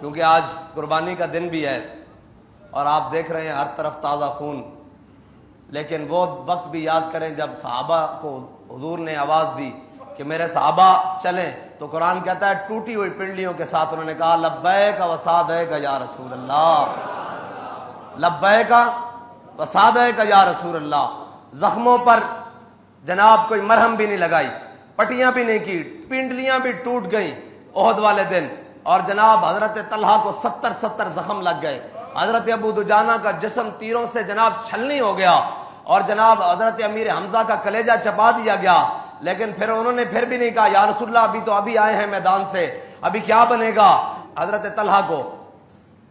کیونکہ آج قربانی کا دن بھی ہے اور آپ دیکھ رہے ہیں ہر طرف تازہ خون، لیکن وہ وقت بھی یاد کریں جب صحابہ کو حضور نے آواز دی کہ میرے صحابہ چلیں، تو قرآن کہتا ہے ٹوٹی ہوئی پنڈلیوں کے ساتھ انہوں نے کہا لبیک و سعدیک یا رسول اللہ، لبیک و سعدیک یا رسول اللہ۔ زخموں پر جناب کوئی مرہم بھی نہیں لگائی، پٹیاں بھی نہیں کی، پنڈلیاں بھی ٹوٹ گئیں احد والے دن، اور جناب حضرت طلحہ کو 70 زخم لگ گئے، حضرت ابو دجانہ کا جسم تیروں سے جناب چھلنی ہو گیا، اور جناب حضرت امیر حمزہ کا کلیجہ چبا دیا گیا، لیکن پھر انہوں نے پھر بھی نہیں کہا یا رسول اللہ ابھی آئے ہیں میدان سے، ابھی کیا بنے گا۔ حضرت طلحہ کو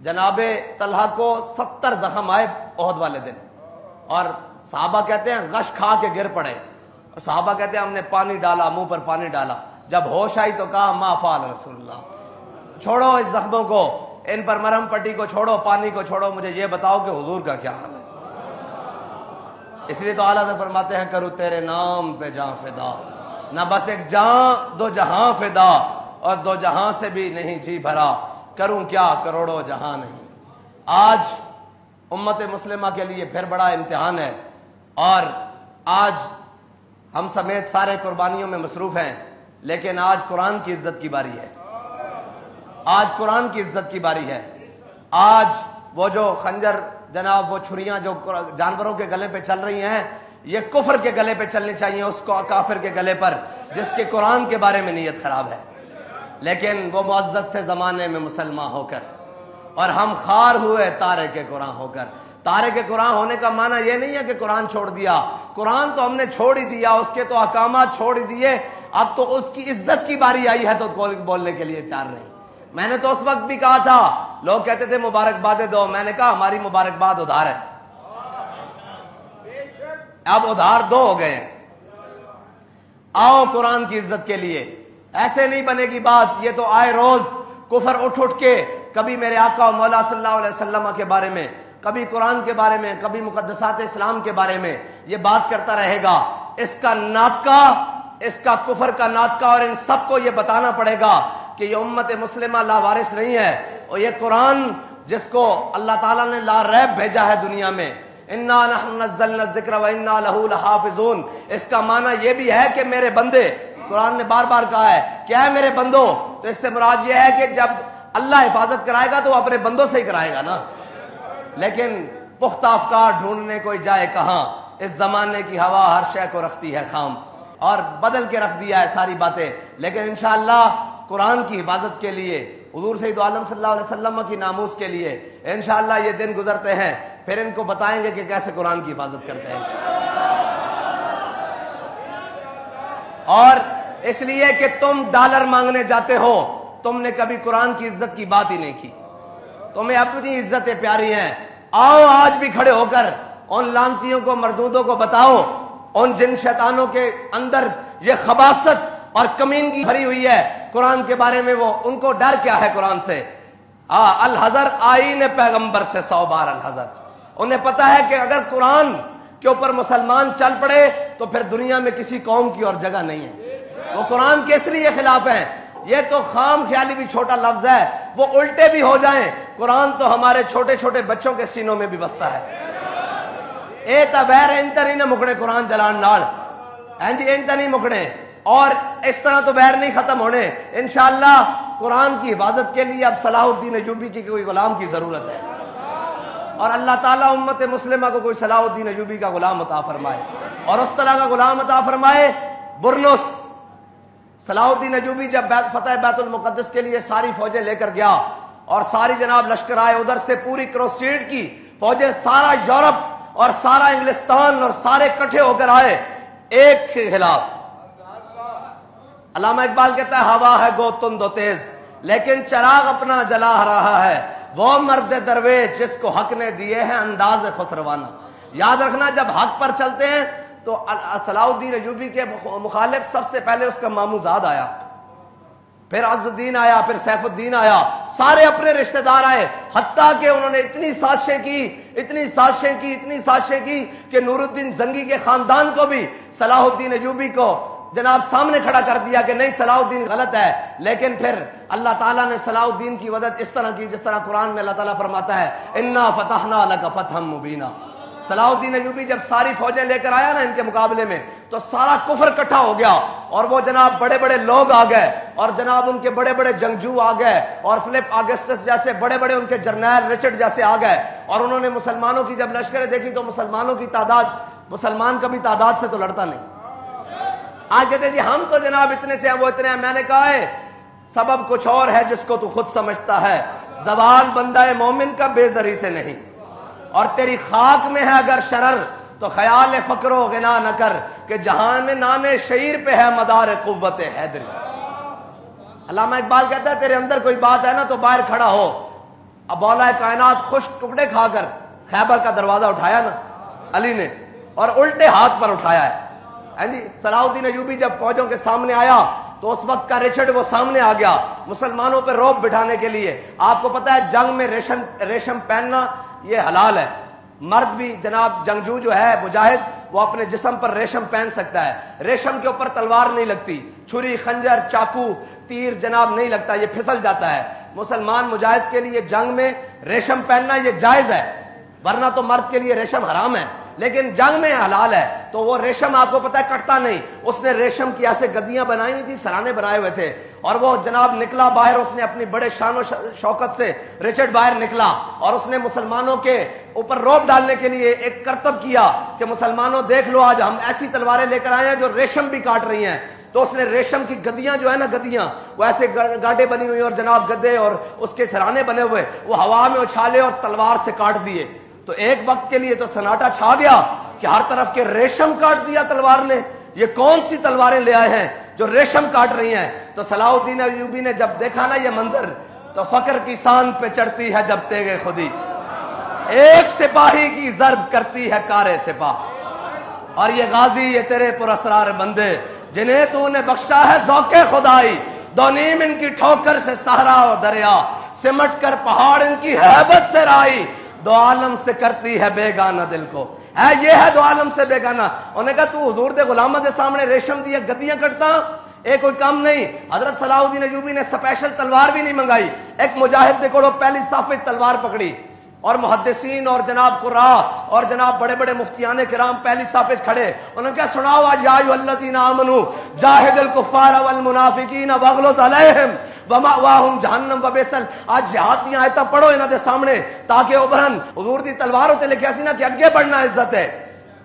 جناب طلحہ کو 70 زخم آئے احد والے دن، اور صحابہ کہتے ہیں غش کھا کے گر پڑے، اور صحابہ کہتے ہیں ہم نے پانی ڈالا، منہ پر پانی ڈالا، جب ہوش آئی تو کہا ما فعل رسول اللہ، چھوڑو اس زخموں کو، ان پر مرہم پٹی کو چھوڑو، پانی کو چھوڑو، مجھے یہ بتاؤ کہ حضور کا کیا حال ہے۔ اس لیے تو اعلیٰ سے فرماتے ہیں کروں تیرے نام پہ جاں فدا، نہ بس ایک جاں دو جہاں فدا، اور دو جہاں سے بھی نہیں جی بھرا، کروں کیا کروڑوں جہاں نہیں۔ آج امت مسلمہ کے لیے پھر بڑا امتحان ہے، اور آج ہم سمیت سارے قربانیوں میں مصروف ہیں، لیکن آج قرآن کی عزت کی باری ہے، آج قرآن کی عزت کی باری ہے۔ آج وہ جو خنجر جناب، وہ چھریاں جو جانوروں کے گلے پہ چل رہی ہیں، یہ کفر کے گلے پہ چلنی چاہیے، اس کو کافر کے گلے پر جس کے قرآن کے بارے میں نیت خراب ہے، لیکن وہ معزز تھے زمانے میں مسلمان ہو کر، اور ہم خار ہوئے تارے کے قرآن ہو کر۔ تارے کے قرآن ہونے کا معنی یہ نہیں ہے کہ قرآن چھوڑ دیا، قرآن تو ہم نے چھوڑ ہی دیا، اس کے تو احکامات چھوڑ ہی دیے، اب تو اس کی عزت کی باری آئی ہے تو بولنے کے لیے تیار نہیں۔ میں نے تو اس وقت بھی کہا تھا، لوگ کہتے تھے مبارکبادیں دو، میں نے کہا ہماری مبارکباد ادھار ہے، اب ادھار دو ہو گئے ہیں، آؤ قرآن کی عزت کے لیے۔ ایسے نہیں بنے گی بات، یہ تو آئے روز کفر اٹھ کے کبھی میرے آقا و مولا صلی اللہ علیہ وسلم کے بارے میں، کبھی قرآن کے بارے میں، کبھی مقدسات اسلام کے بارے میں یہ بات کرتا رہے گا۔ اس کا ناطقہ، اس کا کفر کا ناطقہ، اور ان سب کو یہ بتانا پڑے گا کہ یہ امت مسلمہ لاوارث نہیں ہے، اور یہ قرآن جس کو اللہ تعالیٰ نے لا ریب بھیجا ہے دنیا میں، انا نحن نزلنا الذکر وانا لہ لحافظون، اس کا معنی یہ بھی ہے کہ میرے بندے، قرآن نے بار بار کہا ہے کیا ہے میرے بندو، تو اس سے مراد یہ ہے کہ جب اللہ حفاظت کرائے گا تو وہ اپنے بندوں سے ہی کرائے گا نا، لیکن پختہ افکار ڈھونڈنے کوئی جائے کہاں، اس زمانے کی ہوا ہر شے کو رکھتی ہے خام، اور بدل کے رکھ دیا ہے ساری باتیں، لیکن انشاءاللہ قرآن کی حفاظت کے لیے، حضور سید عالم صلی اللہ علیہ وسلم کی ناموس کے لیے انشاءاللہ یہ دن گزرتے ہیں، پھر ان کو بتائیں گے کہ کیسے قرآن کی حفاظت کرتے ہیں، اور اس لیے کہ تم ڈالر مانگنے جاتے ہو، تم نے کبھی قرآن کی عزت کی بات ہی نہیں کی، تمہیں اپنی عزتیں پیاری ہیں، آؤ آج بھی کھڑے ہو کر ان لانتیوں کو، مردودوں کو بتاؤ، ان جن شیطانوں کے اندر یہ خباثت اور کمینگی بھری ہوئی ہے قرآن کے بارے میں، وہ ان کو ڈر کیا ہے قرآن سے۔ الحذر آئین پیغمبر سے 100 بار الحذر، انہیں پتا ہے کہ اگر قرآن کے اوپر مسلمان چل پڑے تو پھر دنیا میں کسی قوم کی اور جگہ نہیں ہے، وہ قرآن کے اس لیے خلاف ہیں، یہ تو خام خیالی بھی چھوٹا لفظ ہے، وہ الٹے بھی ہو جائیں، قرآن تو ہمارے چھوٹے چھوٹے بچوں کے سینوں میں بھی بستا ہے۔ اے تبیر انتر ہی نہ مکڑے قرآن جلان نال، جی انتر نہیں مکڑے، اور اس طرح تو بیر نہیں ختم ہونے۔ انشاءاللہ قرآن کی حفاظت کے لیے اب صلاح الدین ایوبی کی کوئی غلام کی ضرورت ہے، اور اللہ تعالیٰ امت مسلمہ کو کوئی صلاح الدین ایوبی کا غلام عطا فرمائے، اور اس طرح کا غلام عطا فرمائے۔ برنس صلاح الدین ایوبی جب فتح بیت المقدس کے لیے ساری فوجیں لے کر گیا، اور ساری جناب لشکر آئے ادھر سے، پوری کروسیڈ کی فوجیں، سارا یورپ اور سارا انگلستان اور سارے اکٹھے ہو کر آئے ایک کے خلاف۔ علامہ اقبال کہتا ہے ہوا ہے گو تند و تیز لیکن چراغ اپنا جلا رہا ہے، وہ مرد درویش جس کو حق نے دیے ہیں انداز خسروانہ۔ یاد رکھنا جب حق پر چلتے ہیں تو صلاح الدین ایوبی کے مخالف سب سے پہلے اس کا مامو زاد آیا، پھر عز الدین آیا، پھر سیف الدین آیا، سارے اپنے رشتہ دار آئے، حتیٰ کہ انہوں نے اتنی سازشیں کی کہ نور الدین زنگی کے خاندان کو بھی صلاح الدین ایوبی کو جناب سامنے کھڑا کر دیا کہ نہیں صلاح الدین غلط ہے، لیکن پھر اللہ تعالیٰ نے صلاح الدین کی مدد اس طرح کی جس طرح قرآن میں اللہ تعالیٰ فرماتا ہے انا فتحنا لک فتحا مبینا. صلاح الدین ایوبی جب ساری فوجیں لے کر آیا نا ان کے مقابلے میں تو سارا کفر اکٹھا ہو گیا اور وہ جناب بڑے بڑے لوگ آ گئے اور جناب ان کے بڑے بڑے جنگجو آ گئے اور فلپ آگسٹس جیسے بڑے بڑے ان کے جرنیل رچرڈ جیسے آ گئے اور انہوں نے مسلمانوں کی جب لشکریں دیکھی تو مسلمانوں کی تعداد مسلمان کبھی تعداد سے تو لڑتا نہیں. آج کہتے جی ہم تو جناب اتنے سے ہیں وہ اتنے ہیں. میں نے کہا ہے سبب کچھ اور ہے جس کو تو خود سمجھتا ہے. زبان بندہ مومن کا بے زری سے نہیں اور تیری خاک میں ہے اگر شرر تو خیال فقر و غنا نہ کر کہ جہان میں نانے شعیر پہ ہے مدار قوت حیدری. علامہ اقبال کہتا ہے تیرے اندر کوئی بات ہے نا تو باہر کھڑا ہو. اب مولا کائنات خشک ٹکڑے کھا کر خیبر کا دروازہ اٹھایا نا علی نے اور الٹے ہاتھ پر اٹھایا ہے. جی صلاح الدین ایوبی جب فوجوں کے سامنے آیا تو اس وقت کا رچرڈ وہ سامنے آ گیا مسلمانوں پہ روب بٹھانے کے لیے. آپ کو پتا ہے جنگ میں ریشم پہننا یہ حلال ہے. مرد بھی جناب جنگجو جو ہے مجاہد وہ اپنے جسم پر ریشم پہن سکتا ہے. ریشم کے اوپر تلوار نہیں لگتی, چھری خنجر چاقو تیر جناب نہیں لگتا, یہ پھسل جاتا ہے. مسلمان مجاہد کے لیے جنگ میں ریشم پہننا یہ جائز ہے, ورنہ تو مرد کے لیے ریشم حرام ہے, لیکن جنگ میں حلال ہے. تو وہ ریشم آپ کو پتا ہے کٹتا نہیں. اس نے ریشم کی ایسے گدیاں بنائی ہوئی تھی, سرانے بنائے ہوئے تھے اور وہ جناب نکلا باہر. اس نے اپنی بڑے شان و شوکت سے رچرڈ باہر نکلا اور اس نے مسلمانوں کے اوپر روب ڈالنے کے لیے ایک کرتب کیا کہ مسلمانوں دیکھ لو آج ہم ایسی تلواریں لے کر آئے ہیں جو ریشم بھی کاٹ رہی ہیں. تو اس نے ریشم کی گدیاں جو ہے نا گدیاں وہ ایسے گاڈے بنی ہوئی اور جناب گدے اور اس کے سرانے بنے ہوئے وہ ہوا میں اچھالے اور تلوار سے کاٹ دیے. تو ایک وقت کے لیے تو سناٹا چھا گیا کہ ہر طرف کے ریشم کاٹ دیا تلوار نے. یہ کون سی تلواریں لے آئے ہیں جو ریشم کاٹ رہی ہیں. تو صلاح الدین ایوبی نے جب دیکھا نا یہ منظر تو فقر کی سان پہ چڑھتی ہے جب تیغ خودی, ایک سپاہی کی ضرب کرتی ہے کار سپاہ. اور یہ غازی یہ تیرے پراسرار بندے جنہیں تو نے بخشا ہے ذوق خدائی. دو نیم ان کی ٹھوکر سے صحرا و دریا سمٹ کر پہاڑ ان کی ہیبت سے رائی. دو عالم سے کرتی ہے بیگانہ دل کو ہے, یہ ہے دو عالم سے بیگانہ. انہوں نے کہا تو حضور دے غلاموں کے سامنے ریشم دی گدیاں کٹتا ایک کوئی کام نہیں. حضرت صلاح الدین ایوبی نے سپیشل تلوار بھی نہیں منگائی. ایک مجاہد نے کوڑو پہلی صافی تلوار پکڑی اور محدثین اور جناب قراء اور جناب بڑے بڑے مفتیان کرام پہلی صافی کھڑے. انہوں نے کہا سناؤ آج یا ایھا الذین آمنوا جاہد الکفار والمنافقین واغلظ علیہم ومأواہم جہنم وبئسل. آج جہاد دی آیتاں پڑھو انہاں دے سامنے تاکہ ابھرن. حضور دی تلوار ہوتے لکھیا سی نا کہ اگے بڑھنا عزت ہے,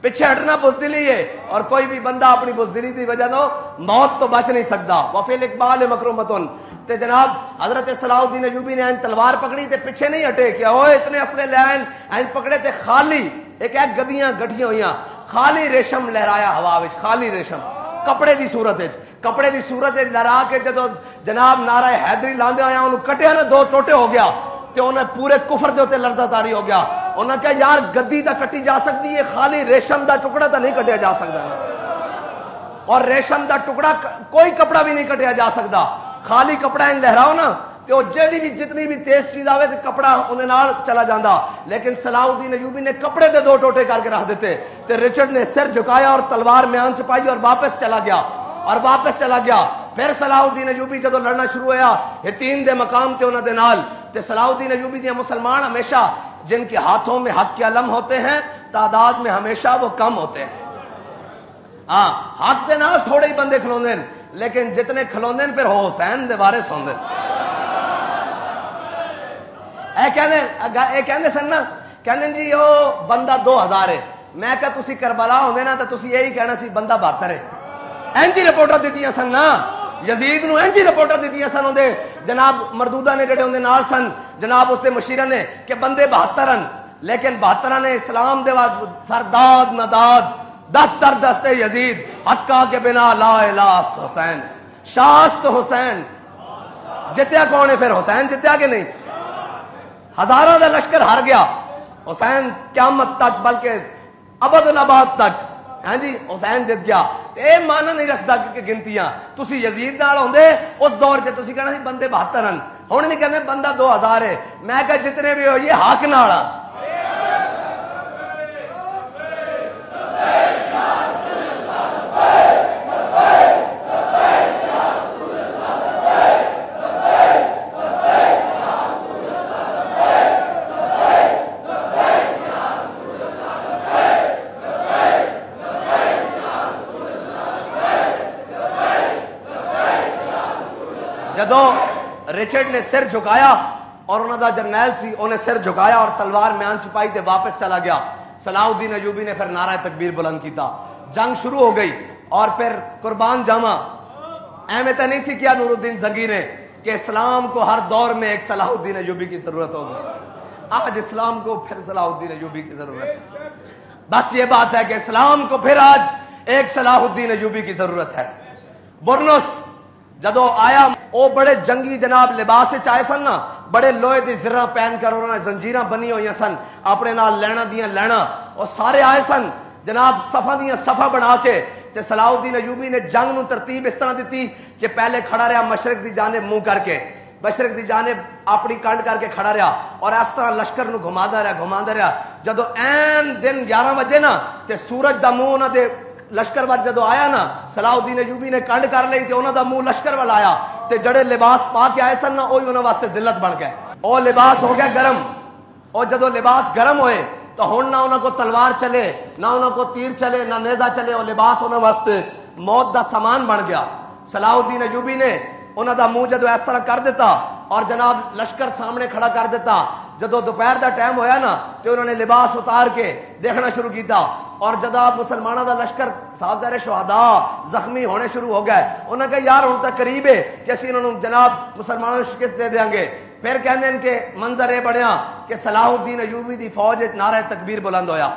پیچھے ہٹنا بزدلی ہے, اور کوئی بھی بندہ اپنی بزدلی کی وجہ تو موت تو بچ نہیں سکتا. وفی الاقبال مکرمتن. تے جناب حضرت صلاح الدین ایوبی نے تلوار پکڑی تے پیچھے نہیں ہٹے کہ اوئے اتنے اسلحے لے آئے پکڑے تے خالی ایک گدیاں گٹھیاں ہوئیاں خالی ریشم لہرایا ہوا وچ, خالی ریشم کپڑے دی صورت وچ, کپڑے دی صورت لہرا کے جدو جناب نعرہ حیدری لاندے آیا انہوں کٹیا نا دو ٹوٹے ہو گیا تے انہیں پورے کفر دے اوتے لڑدا تاری ہو گیا. انہوں نے کہا یار گدی تا کٹی جا سکتی ہے, خالی ریشم دا ٹکڑا تا نہیں کٹیا جا سکتا, اور ریشم دا ٹکڑا کوئی کپڑا بھی نہیں کٹیا جا سکتا. خالی کپڑا ان لہراؤ نا تو جیڑی بھی جتنی بھی تیز چیز آوے تو کپڑا انہیں نال چلا جاندہ. لیکن صلاح الدین ایوبی نے کپڑے دے دو ٹوٹے کر کے رکھ دیتے تے رچرڈ نے سر جھکایا اور تلوار میان چپائی اور واپس چلا گیا. پھر صلاح الدین ایوبی جدو لڑنا شروع ہوا یتیم دے مقام تے انہاں دے نال تے صلاح الدین ایوبی دے مسلمان ہمیشہ جن کے ہاتھوں میں حق کے علم ہوتے ہیں تعداد میں ہمیشہ وہ کم ہوتے ہیں. ہاں حق دے نال تھوڑے ہی بندے کھلوندے ہیں, لیکن جتنے کھلوندے پھر ہو حسین دے وارث ہوندے. اے کہندے سن نا کہندے جی او بندہ 2000 ہے. میں کہا تسی کربلا ہوندے نا تو تسی یہی کہنا سی بندہ 72 ہے. اینجی رپورٹاں دتیاں سن نا یزید نو, اینجی رپورٹاں دتیاں سن ہوندے جناب مردودہ نے جڑے ہوندے نال سن جناب اس دے مشیرہ نے کہ بندے 72 ہیں, لیکن 72 نے اسلام دے بعد سرداد نداد دست در دست یزید حقا کے بنا لا الہ حسین شاست حسین. جتیا کون ہے پھر حسین جتیا کہ نہیں. ہزاروں کا لشکر ہار گیا, حسین قیامت تک بلکہ ابد الاباد تک ہاں جی حسین جت گیا. اے مانا نہیں رکھتا کہ گنتیاں تسی یزید نال ہوندے اس دور سے تسی کہنا سی بندے 72 ہیں, ہن نہیں کہنے بندہ 2000 ہے. میں کہ جتنے بھی ہو یہ حق نال رچرڈ نے سر جھکایا اور انہوں دا جرنیل سی انہیں سر جھکایا اور تلوار میان چھپائی تے واپس چلا گیا. صلاح الدین ایوبی نے پھر نعرہ تکبیر بلند کیتا. جنگ شروع ہو گئی اور پھر قربان جاواں احمد نہیں سی کیا نور الدین زنگی نے کہ اسلام کو ہر دور میں ایک صلاح الدین ایوبی کی ضرورت ہوگی. آج اسلام کو پھر صلاح الدین ایوبی کی ضرورت ہے. بس یہ بات ہے کہ اسلام کو پھر آج ایک صلاح الدین ایوبی کی ضرورت ہے. برنس جدو آیا وہ بڑے جنگی جناب لباس چائے سن نا, بڑے لوہے دی زرہ پہن کر انہوں نے زنجیراں بنی ہوئی سن اپنے نال لینا دیاں لینا, اور سارے آئے سن جناب صفا دیاں صفا بنا کے. تے صلاح الدین ایوبی نے جنگ نو ترتیب اس طرح دیتی کہ پہلے کھڑا رہا مشرق دی جانب منہ کر کے, مشرق دی جانب اپنی کنڈ کر کے کھڑا رہا اور اس طرح لشکر نو گھمادا رہا. جدو این دن 11 بجے نا تے سورج دا منہ انہاں دے لشکر وال جدو آیا نا, صلاح الدین ایوبی نے کنڈ کر لی تے انہاں دا منہ لشکر وال آیا تے جڑے لباس پا کے آئے سن نا وہی انہاں واسطے ذلت بن گئے. او لباس ہو گیا گرم, اور جدو لباس گرم ہوئے تو ہن نہ انہاں کو تلوار چلے نہ انہاں کو تیر چلے نہ نیزہ چلے, اور لباس انہاں واسطے موت دا سامان بن گیا. صلاح الدین ایوبی نے انہاں دا منہ جدو اس طرح کر دیتا اور جناب لشکر سامنے کھڑا کر دیتا. جدو دوپہر دا ٹائم ہویا نا تو انہوں نے لباس اتار کے دیکھنا شروع کیتا, اور جناب مسلمانوں دا لشکر سازدار شہداء زخمی ہونے شروع ہو گئے. انہوں نے کہا یار ہن تک قریب ہے کہ اسی انہوں نے جناب مسلمانوں کو شکست دے دیں گے. پھر کہنے ان کے منظر یہ بنیا کہ صلاح الدین ایوبی دی فوج نعرہ تکبیر بلند ہویا.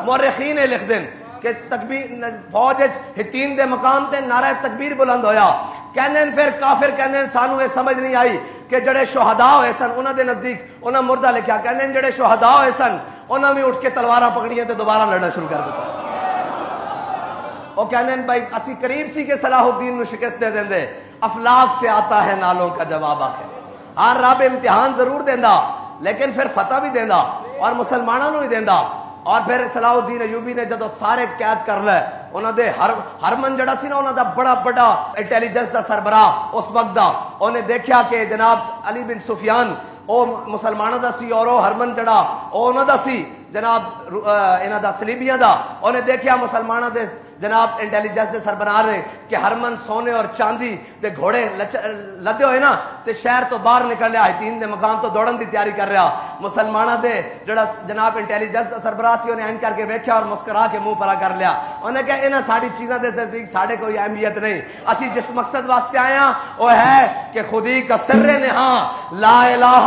مورخین لکھ دین کہ تکبیر فوج ہتین دے مقام تے نعرہ تکبیر بلند ہویا. کہنے پھر کافر کہنے سانو یہ سمجھ نہیں آئی کہ جڑے شہداء ہوئے سن انہاں دے نزدیک انہاں مردہ لکھیا, کہنے جڑے شہداء ہوئے سن انہاں بھی اٹھ کے تلواراں پکڑیاں تے دوبارہ لڑنا شروع کر دیتا. وہ کہنے بھائی اسی قریب سی کہ صلاح الدین نو شکست دے دیں دے. افلاک سے آتا ہے نالوں کا جواب آخر. ہاں رب امتحان ضرور دیندا لیکن پھر فتح بھی دیندا اور مسلمانوں نو ہی دیندا. اور پھر صلاح الدین ایوبی نے جدو سارے قید کر لے انہوں دے ہرمن جڑا سی نا انہوں دا بڑا بڑا انٹیلیجنس دا سربراہ اس وقت دا, انہیں دیکھا کہ جناب علی بن سفیان او مسلمانوں دا سی اور او ہرمن جڑا او انہوں دا سی جناب انہوں دا سلیبیاں دا. انہیں دیکھا مسلمانوں دے جناب انٹیلیجنس دے سربراہ نے کہ ہرمن سونے اور چاندی دے گھوڑے لدے ہوئے نا تے شہر تو باہر نکل رہا, تین دے مقام تو دوڑن دی تیاری کر رہا. مسلمانوں دے جڑا جناب انٹیلیجنس دا سربراہ سی انہیں این کر کے ویکھیا اور مسکرا کے منہ پرا کر لیا. انہیں کہا انہاں ساری چیزاں دے نزدیک ساڈے کوئی اہمیت نہیں, اسی جس مقصد واسطے آئے ہیں وہ ہے کہ خودی کا سر نہاں لا الہ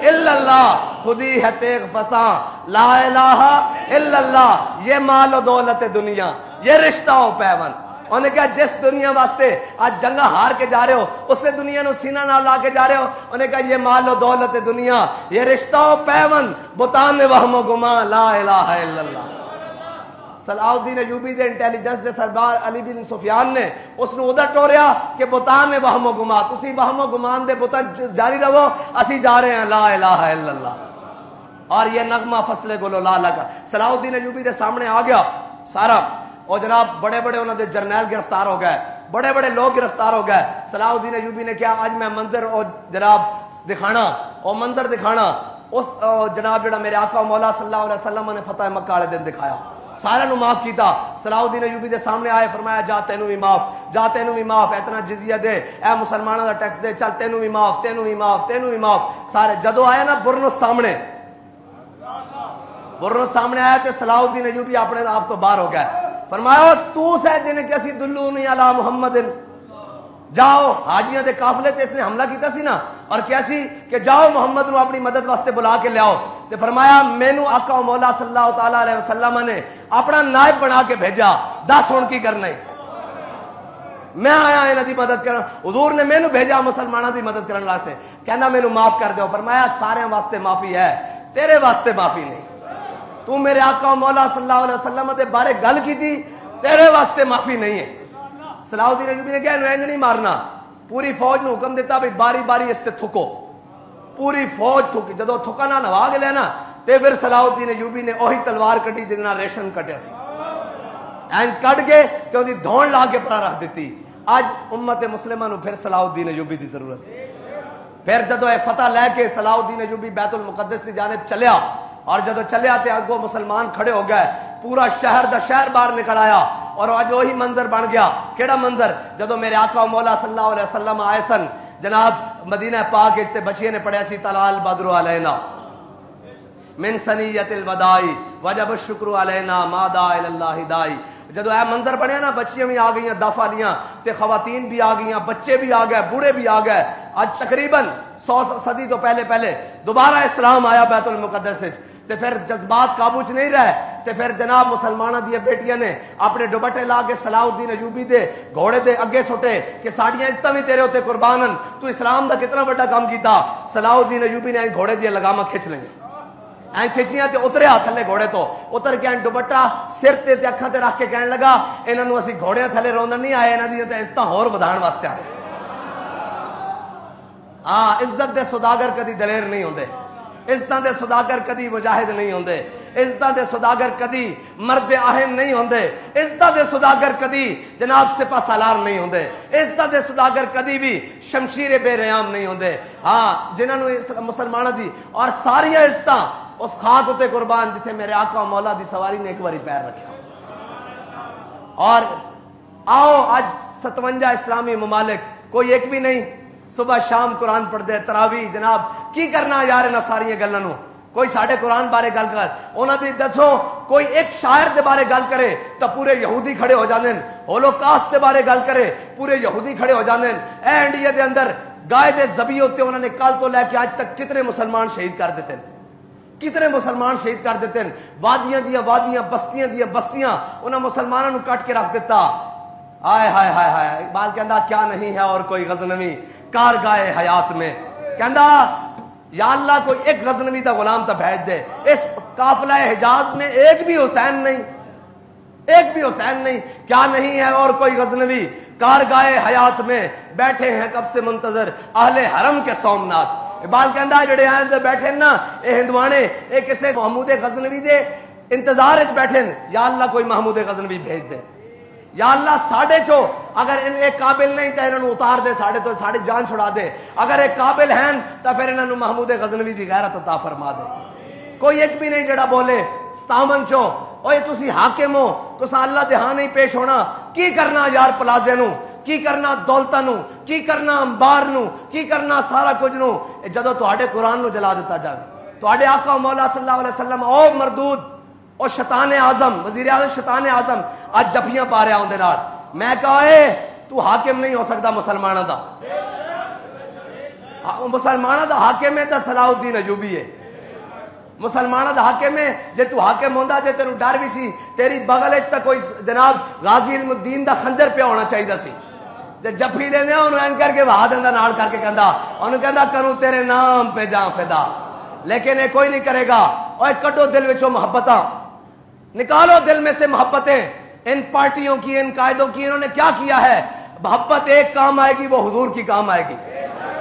الا اللہ, خودی ہے تیغ فساں لا الہ الا اللہ, یہ مال و دولت دنیا یہ رشتہ ہو پیون. انہوں نے کہا جس دنیا واسطے آج جنگا ہار کے جا رہے ہو اسے دنیا نو سینہ نہ لا کے جا رہے ہو. انہوں نے کہا یہ مال و دولت دنیا یہ رشتہ ہو پیون, بتان میں وہم و گما لا الہ الا اللہ. صلاح الدین ایوبی دے انٹیلیجنس دے سردار علی بن سفیان نے اس نے ادھر ٹوریا کہ بتان میں وہم و گما, تسی وہم و گمان دے بتان جاری رہو, اسی جا رہے ہیں لا الہ الا اللہ. اور یہ نغمہ فصلے گلو لالا کا صلاح الدین ایوبی دے سامنے آ گیا سارا. اور جناب بڑے بڑے انہوں نے جرنیل گرفتار ہو گئے, بڑے بڑے لوگ گرفتار ہو گئے. صلاح الدین ایوبی نے کیا آج میں منظر اور جناب دکھانا اور منظر دکھانا اس جناب جڑا میرے آقا مولا صلی اللہ علیہ وسلم نے فتح مکہ والے دن دکھایا, سارے نو معاف کیتا. صلاح الدین ایوبی دے سامنے آئے, فرمایا جا تینوں بھی معاف, جا تینوں بھی معاف, اتنا جزیہ دے, اے مسلمانوں دا ٹیکس دے, چل تینوں بھی معاف, تینوں بھی معاف, تینوں بھی معاف. سارے جدو آئے نا برنس سامنے آیا تے صلاح الدین ایوبی اپنے آپ تو باہر ہو گئے. فرمایا تو سے جن کے اسی دلونی علی محمد, جاؤ حاجیاں دے قافلے تے اس نے حملہ کیتا سی نا, اور کیسی کہ جاؤ محمد نو اپنی مدد واسطے بلا کے لیاؤ. تے فرمایا مینوں آقا و مولا صلی اللہ تعالی علیہ وسلم نے اپنا نائب بنا کے بھیجا, دس ہن کی کرنا ہے, میں آیا انہاں دی مدد کرن. حضور نے مینوں بھیجا مسلماناں دی مدد کرن واسطے, کہنا مینوں معاف کر دیو. فرمایا سارے واسطے معافی ہے, تیرے واسطے معافی نہیں. تو میرے آقا و مولا صلی اللہ علیہ وسلم دے بارے گل کی تھی, تیرے واسطے معافی نہیں ہے. صلاح الدین ایوبی نے کہا انج نہیں مارنا, پوری فوج نے حکم دیتا بھی باری باری اس تے تھکو. پوری فوج تھکی, جدو تھکا نہ نوا کے لیا نا تے پھر صلاح الدین ایوبی نے وہی تلوار کٹی جنہ ریشن کٹیا سی, این کٹ کے تے اودی دھون لا کے پرا رکھ دیتی. اج امت مسلمہ نو پھر صلاح الدین ایوبی دی ضرورت ہے. پھر جدو اے فتح لے کے صلاح الدین ایوبی بیت المقدس کی جانب چلیا, اور جدو چلے آتے اگو مسلمان کھڑے ہو گئے, پورا شہر دا شہر باہر نکل آیا. اور آج وہی منظر بن گیا. کیڑا منظر؟ جدو میرے آقا و مولا صلی اللہ علیہ وسلم آئے سن جناب مدینہ پاک تے بچیاں نے پڑھیا سی طلال بدر علینا من سنیت الودائی وجب الشکر علینا ما دعا الی اللہ دائی. جدو اے منظر بنیا نا بچیاں بھی آ گئیاں دفعہ لیاں تے خواتین بھی آ گئیاں بچے بھی آ گئے بوڑھے بھی آ گئے. آج تقریباً 100 صدی تو پہلے دوبارہ اسلام آیا بیت المقدس تے پھر جذبات قابو چ نہیں رہے تے پھر جناب مسلمانوں دی بیٹیاں نے اپنے دوپٹے لا کے صلاح الدین ایوبی دے گھوڑے دے اگے سٹے کہ ساڈیاں عزتاں بھی تیرے اوتے قربان ہن تو اسلام دا کتنا بڑا کام کیتا. صلاح الدین ایوبی نے گھوڑے دی لگاماں کھچ لیں این چچیاں تے اتریا تھلے گھوڑے تو اتر کے دوپٹہ سر تے اکھاں تے رکھ کے کہن لگا انہاں نوں اسی گھوڑیاں تھلے روندن نہیں آئے انہاں دی تے عزتاں ہور ودھان واسطے آئے. ہاں عزت دے سوداگر کدی دلیر نہیں ہوندے, عزتاں دے سوداگر کدی مجاہد نہیں ہوندے, عزتاں دے سوداگر کدی مرد اہم نہیں ہوندے, عزتاں دے سوداگر کدی جناب سپہ سالار نہیں ہوندے, عزتاں دے سوداگر کدی بھی شمشیر بے ریام نہیں ہوندے. ہاں جنہاں نوں مسلماناں دی اور ساری عزتاں اس خاک اتے قربان جتھے میرے آقا و مولا دی سواری نے ایک باری پیر رکھا. اور آؤ آج 57 اسلامی ممالک کوئی ایک بھی نہیں صبح شام قرآن پڑھتے تراویح جناب کی کرنا یار انہاں ساری گلاں نوں. کوئی ساڈے قرآن بارے گل کر انہاں دی دسو کوئی ایک شاعر دے بارے گل کرے تو پورے یہودی کھڑے ہو جاندے ہیں. ہولوکاسٹ دے بارے گل کرے پورے یہودی کھڑے ہو جاندے ہیں. اے انڈیا دے اندر گائے دے ذبیح ہوتے انہوں نے کل تو لے کے آج تک کتنے مسلمان شہید کر دیتے ہیں, کتنے مسلمان شہید کر دیتے ہیں. وادیاں دیا وادیاں بستیاں دیا بستیاں انہاں مسلمانوں کو کٹ کے رکھ دیتا. آئے ہائے ہائے ہائے اقبال کہندا کیا نہیں ہے اور کوئی غزنوی کارگاہ حیات میں. کہندا یا اللہ کوئی ایک غزنوی دا غلام تا بھیج دے. اس قافلہ حجاز میں ایک بھی حسین نہیں, ایک بھی حسین نہیں. کیا نہیں ہے اور کوئی غزنوی کارگاہ حیات میں بیٹھے ہیں کب سے منتظر اہل حرم کے سومناتھ. اقبال کہندا جڑے آئے بیٹھے نا اے ہندوانے اے کسے محمود غزنوی دے انتظار وچ بیٹھے. یا اللہ کوئی محمود غزنوی بھیج دے. یا اللہ ساڈے چو اگر ان ایک قابل نہیں تو انہوں اتار دے ساڈے تو ساڈی جان چھڑا دے. اگر ایک قابل ہیں تو پھر انہوں محمود غزنوی دی غیرت عطا فرما دے. کوئی ایک بھی نہیں جڑا بولے 57 چو اوے تسی حاکم ہو تساں اللہ دے ہاں نہیں پیش ہونا. کی کرنا یار پلازے نو, کی کرنا دولتاں نو, کی کرنا انبار نو, کی کرنا سارا کچھ نو جدو تواڈے قرآن نو جلا دیتا جائے. تواڈے آقا و مولا صلی اللہ علیہ وسلم او مردود او شیطان اعظم وزیر اعظم شیطان اعظم اج جفیاں پا رہا اندر نال. میں کہا اے تو حاکم نہیں ہو سکتا مسلمانوں دا, مسلمانوں دا حاکم ہے تو صلاح الدین ایوبی ہے. مسلمانوں دا حاکم ہے جے تو حاکم ہوندا جے تینوں ڈر بھی سی تیری بغل وچ تے کوئی جناب غازی علم الدین دا خنجر پیا ہونا چاہیے سی. جے جفی دینے انہوں این کر کے وہا دیندا نال کر کے کہندا انہوں کہندا کروں تیرے نام پہ جاں فدا. لیکن یہ کوئی نہیں کرے گا. اور کڈو دل وچوں محبتاں, نکالو دل میں سے محبتیں. ان پارٹیوں کی ان قائدوں کی انہوں نے کیا کیا ہے؟ محبت ایک کام آئے گی وہ حضور کی کام آئے گی.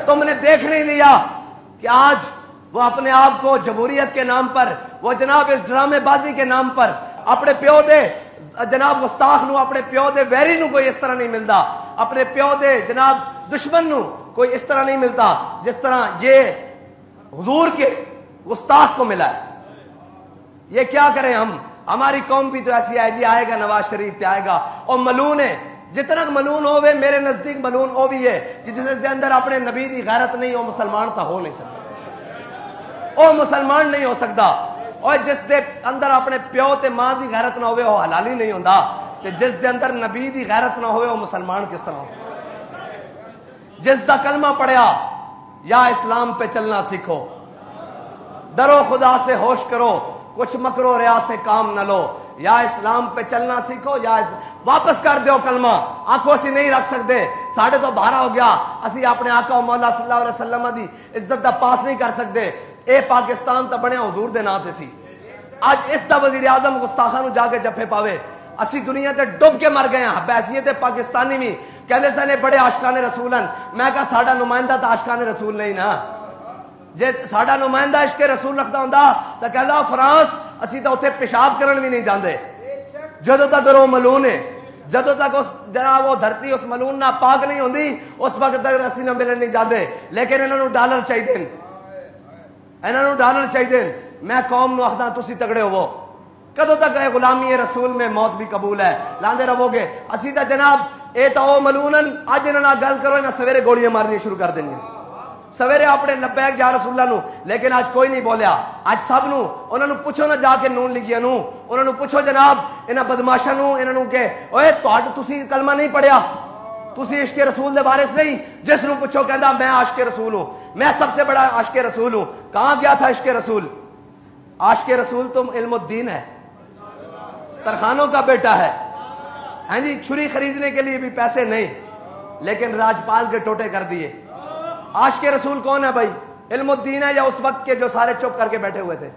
تم نے دیکھ نہیں لیا کہ آج وہ اپنے آپ کو جمہوریت کے نام پر وہ جناب اس ڈرامے بازی کے نام پر اپنے پیو دے جناب گستاخ نو اپنے پیو دے ویری نو کوئی اس طرح نہیں ملتا, اپنے پیو دے جناب دشمن نو کوئی اس طرح نہیں ملتا جس طرح یہ حضور کے گستاخ کو ملا ہے. یہ کیا کریں ہم؟ ہماری قوم بھی تو ایسی ہے جی آئے گا نواز شریف تے آئے گا اور ملون ہے. جتنا ملون ہوئے میرے نزدیک ملون وہ بھی ہے جس کے اندر اپنے نبی دی غیرت نہیں وہ مسلمان تو ہو نہیں سکتا, وہ مسلمان نہیں ہو سکتا. اور جس دے اندر اپنے پیو تے ماں دی غیرت نہ ہوئے وہ حلالی نہیں ہوندا. کہ جس دے اندر نبی دی غیرت نہ ہوئے وہ مسلمان کس طرح ہو سکتا؟ جس دا کلمہ پڑھیا یا اسلام پہ چلنا سیکھو, ڈرو خدا سے ہوش کرو, کچھ مکرو ریا سے کام نہ لو, یا اسلام پہ چلنا سیکھو یا واپس کر دیو کلمہ. آنکھوں سے نہیں رکھ سکتے ساڑھے تو بارہ ہو گیا اسی اپنے آقا و مولا صلی اللہ علیہ وسلم دی عزت دا پاس نہیں کر سکتے. اے پاکستان تا بنیا حضور دے نام تے سی. اج اس دا وزیر اعظم گستاخاں نو جا کے جفے پاوے. اسی دنیا تے ڈب کے مر گئے ہیں بحیثیت پاکستانی بھی کہندے سنے بڑے عاشقان رسول ہیں. میں کہا ساڈا نمائندہ تو عاشقان رسول نہیں نا. جے ساڈا نمائندہ عشق رسول رکھتا ہوندا تو کہندا فرانس اسی تو اوتھے پیشاب کرن بھی نہیں جاندے. جدوں تک وہ ملون ہے, جدوں تک اس جناب وہ دھرتی اس ملون نہ پاک نہیں ہوندی اس وقت تک اسی نہ ملن نہیں جاندے. لیکن انہاں نوں ڈالر چاہیے, انہاں نوں ڈالر چاہیے. میں قوم نو آخدا تسی تگڑے ہوو. کدوں تک ہے غلامی رسول میں موت بھی قبول ہے لاندے رہو گے. اسی تا جناب اے تو ملونن اج انہاں گل کرو نہ سویرے گولیاں مارنی شروع کر دیں گے سویرے اپنے لبیک یا رسول اللہ نو لیکن آج کوئی نہیں بولیا آج سب نو انہاں نو پوچھو نہ جا کے نون لگیا نو انہاں نو پوچھو جناب انہاں بدماشاں نو انہاں نو کہ اوئے تسی کلمہ نہیں پڑھیا تسی عشق رسول دے وارث نہیں جس نو پوچھو کہندا میں عاشق رسول ہوں میں سب سے بڑا عاشق رسول ہوں کہاں گیا تھا عشق رسول عاشق رسول تم علم الدین ہے ترخانوں کا بیٹا ہے ہاں جی چھری خریدنے کے لیے بھی پیسے نہیں لیکن راجپال کے ٹوٹے کر دیے عاشق رسول کون ہے بھائی علم الدین ہے یا اس وقت کے جو سارے چپ کر کے بیٹھے ہوئے تھے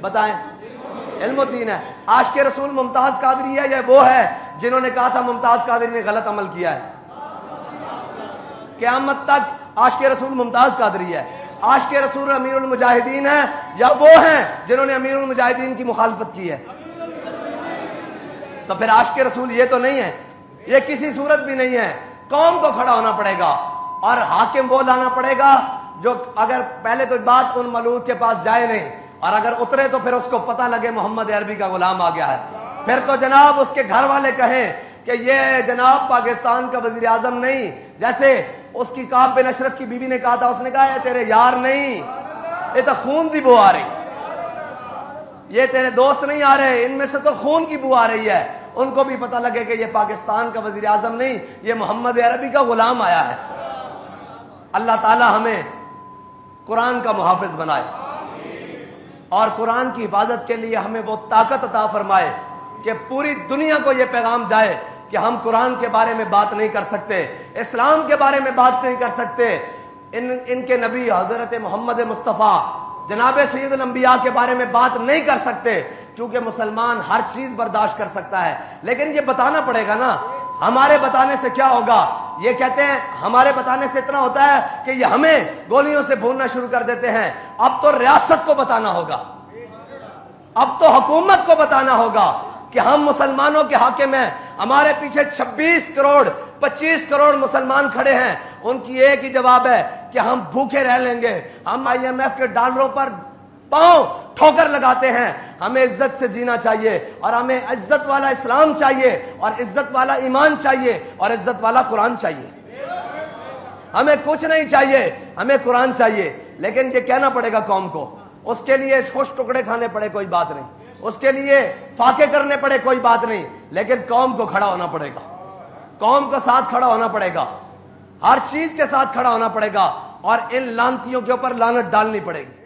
بتائیں علم الدین ہے عاشق رسول ممتاز قادری ہے یا وہ ہے جنہوں نے کہا تھا ممتاز قادری نے غلط عمل کیا ہے قیامت تک عاشق رسول ممتاز قادری ہے عاشق رسول امیر المجاہدین ہے یا وہ ہیں جنہوں نے امیر المجاہدین کی مخالفت کی ہے تو پھر عاشق رسول یہ تو نہیں ہے یہ کسی صورت بھی نہیں ہے قوم کو کھڑا ہونا پڑے گا اور حاکم وہ لانا پڑے گا جو اگر پہلے تو بات ان ملوک کے پاس جائے نہیں اور اگر اترے تو پھر اس کو پتہ لگے محمد عربی کا غلام آ گیا ہے پھر تو جناب اس کے گھر والے کہیں کہ یہ جناب پاکستان کا وزیر اعظم نہیں جیسے اس کی کعب بن اشرف کی بیوی نے کہا تھا اس نے کہا یہ تیرے یار نہیں یہ تو خون کی بو آ رہی یہ تیرے دوست نہیں آ رہے ان میں سے تو خون کی بو آ رہی ہے ان کو بھی پتہ لگے کہ یہ پاکستان کا وزیر اعظم نہیں یہ محمد عربی کا غلام آیا ہے اللہ تعالی ہمیں قرآن کا محافظ بنائے اور قرآن کی حفاظت کے لیے ہمیں وہ طاقت عطا فرمائے کہ پوری دنیا کو یہ پیغام جائے کہ ہم قرآن کے بارے میں بات نہیں کر سکتے اسلام کے بارے میں بات نہیں کر سکتے ان کے نبی حضرت محمد مصطفیٰ جناب سید الانبیاء کے بارے میں بات نہیں کر سکتے کیونکہ مسلمان ہر چیز برداشت کر سکتا ہے لیکن یہ بتانا پڑے گا نا ہمارے بتانے سے کیا ہوگا یہ کہتے ہیں ہمارے بتانے سے اتنا ہوتا ہے کہ یہ ہمیں گولیوں سے بھوننا شروع کر دیتے ہیں اب تو ریاست کو بتانا ہوگا اب تو حکومت کو بتانا ہوگا کہ ہم مسلمانوں کے حاکم ہیں ہمارے پیچھے 26 کروڑ 25 کروڑ مسلمان کھڑے ہیں ان کی ایک ہی جواب ہے کہ ہم بھوکے رہ لیں گے ہم IMF کے ڈالروں پر پاؤں ٹھوکر لگاتے ہیں ہمیں عزت سے جینا چاہیے اور ہمیں عزت والا اسلام چاہیے اور عزت والا ایمان چاہیے اور عزت والا قرآن چاہیے ہمیں کچھ نہیں چاہیے ہمیں قرآن چاہیے لیکن یہ کہنا پڑے گا قوم کو اس کے لیے خوش ٹکڑے کھانے پڑے کوئی بات نہیں اس کے لیے فاقے کرنے پڑے کوئی بات نہیں لیکن قوم کو کھڑا ہونا پڑے گا قوم کو ساتھ کھڑا ہونا پڑے گا ہر چیز کے ساتھ کھڑا ہونا پڑے گا اور ان لانتیوں کے اوپر لعنت ڈالنی پڑے گی